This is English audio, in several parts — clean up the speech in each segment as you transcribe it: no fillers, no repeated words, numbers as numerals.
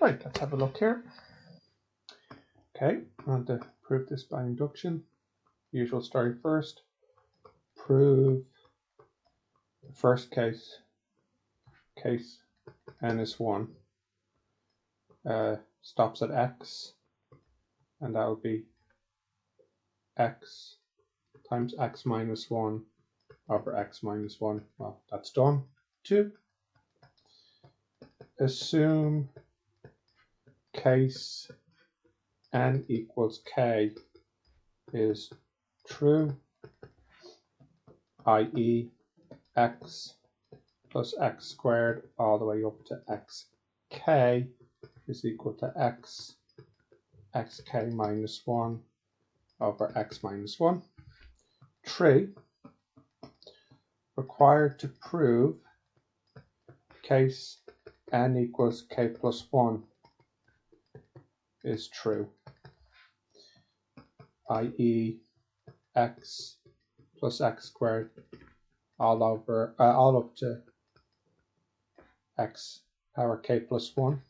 Right, let's have a look here. Okay, I want to prove this by induction. Usual story first. Prove the first case n is 1, stops at x, and that would be x times x minus 1 over x minus 1. Well, that's done. 2. Assume case n equals k is true, i.e. x plus x squared all the way up to xk is equal to xk minus 1 over x minus 1. 3. Required to prove case n equals k plus 1 is true, i.e. x plus x squared all up to x power k plus 1.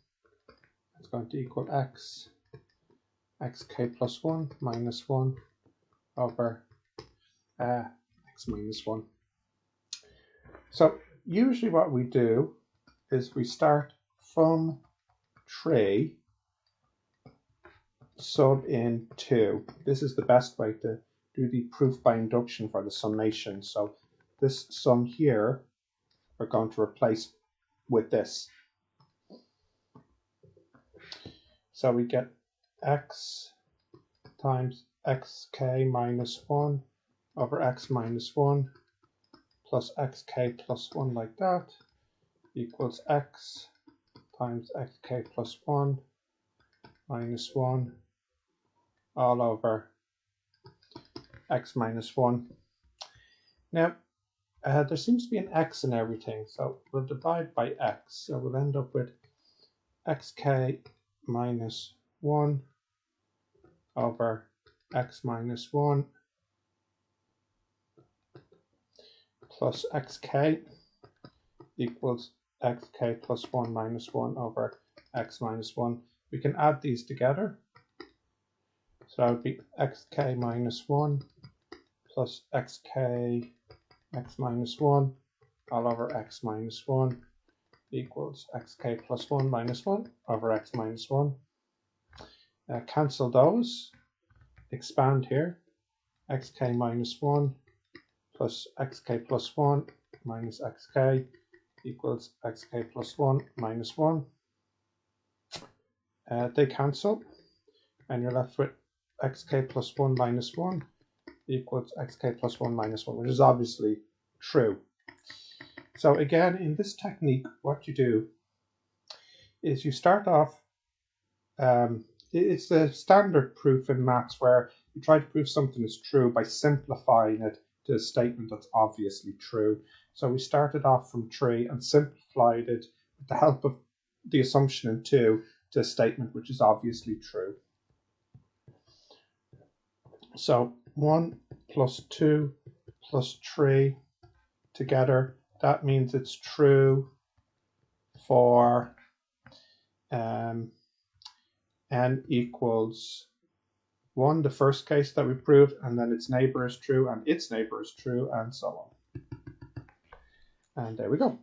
It's going to equal xk plus 1 minus 1 over x minus 1. So usually what we do is we start from 3 sub in 2. This is the best way to do the proof by induction for the summation. So this sum here we're going to replace with this. So we get x times xk minus 1 over x minus 1 plus xk plus 1 like that equals x times xk plus 1 minus 1 all over x minus 1. Now, there seems to be an x in everything, so we'll divide by x. So we'll end up with xk minus 1 over x minus 1 plus xk equals xk plus 1 minus 1 over x minus 1. We can add these together. So that would be xk minus 1 plus xk x minus 1 all over x minus 1 equals xk plus 1 minus 1 over x minus 1. Cancel those. Expand here. Xk minus 1 plus xk plus 1 minus xk equals xk plus 1 minus 1. They cancel, and you're left with xk plus 1 minus 1 equals xk plus 1 minus 1, which is obviously true. So again, in this technique, what you do is you start off, it's the standard proof in maths where you try to prove something is true by simplifying it to a statement that's obviously true. So we started off from 3 and simplified it with the help of the assumption in 2 to a statement which is obviously true. So 1 plus 2 plus 3 together, that means it's true for n equals 1, the first case that we proved, and then its neighbor is true, and its neighbor is true, and so on. And there we go.